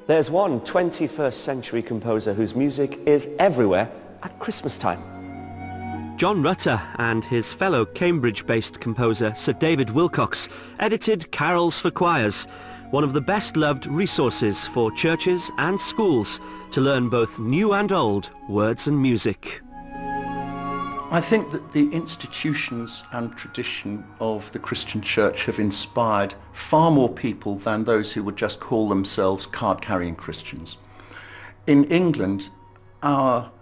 There's one 21st century composer whose music is everywhere at Christmas time. John Rutter and his fellow Cambridge-based composer Sir David Wilcox edited Carols for Choirs, one of the best-loved resources for churches and schools to learn both new and old words and music. I think that the institutions and tradition of the Christian Church have inspired far more people than those who would just call themselves card-carrying Christians. In England, our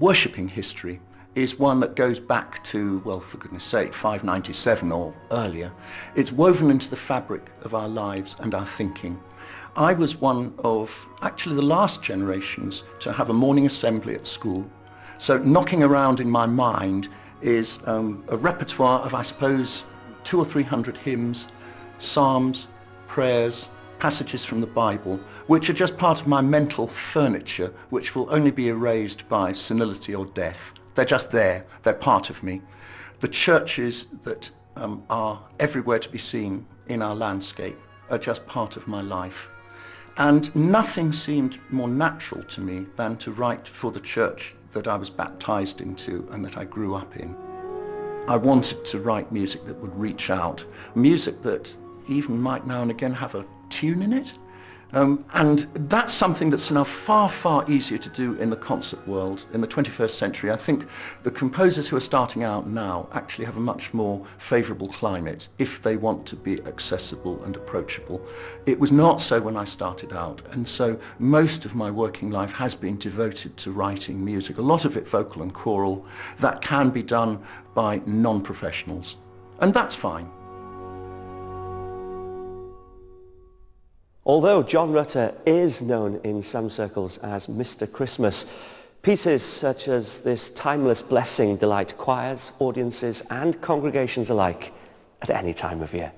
worshipping history is one that goes back to, well, for goodness sake, 597 or earlier. It's woven into the fabric of our lives and our thinking. I was one of, actually the last generations to have a morning assembly at school. So knocking around in my mind is a repertoire of, I suppose, 200 or 300 hymns, psalms, prayers, passages from the Bible, which are just part of my mental furniture, which will only be erased by senility or death. They're just there. They're part of me. The churches that are everywhere to be seen in our landscape are just part of my life. And nothing seemed more natural to me than to write for the church that I was baptized into and that I grew up in. I wanted to write music that would reach out, music that even might now and again have a tune in it. And that's something that's now far, far easier to do in the concert world in the 21st century. I think the composers who are starting out now actually have a much more favourable climate if they want to be accessible and approachable. It was not so when I started out, and so most of my working life has been devoted to writing music, a lot of it vocal and choral, that can be done by non-professionals. And that's fine. Although John Rutter is known in some circles as Mr. Christmas, pieces such as this timeless blessing delight choirs, audiences and congregations alike at any time of year.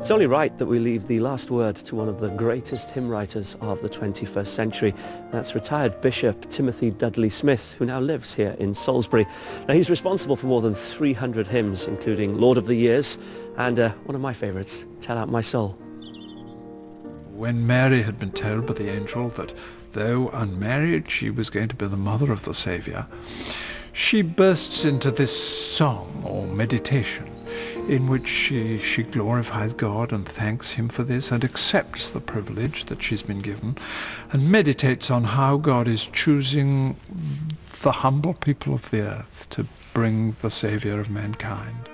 It's only right that we leave the last word to one of the greatest hymn writers of the 21st century. That's retired Bishop Timothy Dudley Smith, who now lives here in Salisbury. Now, he's responsible for more than 300 hymns, including Lord of the Years and one of my favourites, Tell Out My Soul. When Mary had been told by the angel that though unmarried she was going to be the mother of the Saviour, she bursts into this song or meditation in which she glorifies God and thanks him for this and accepts the privilege that she's been given and meditates on how God is choosing the humble people of the earth to bring the Saviour of mankind.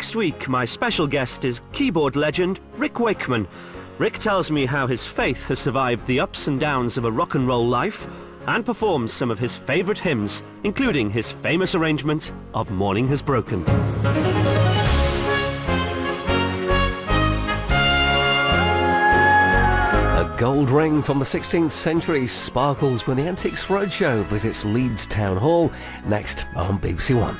Next week, my special guest is keyboard legend Rick Wakeman. Rick tells me how his faith has survived the ups and downs of a rock and roll life and performs some of his favourite hymns, including his famous arrangement of Morning Has Broken. A gold ring from the 16th century sparkles when the Antiques Roadshow visits Leeds Town Hall, next on BBC One.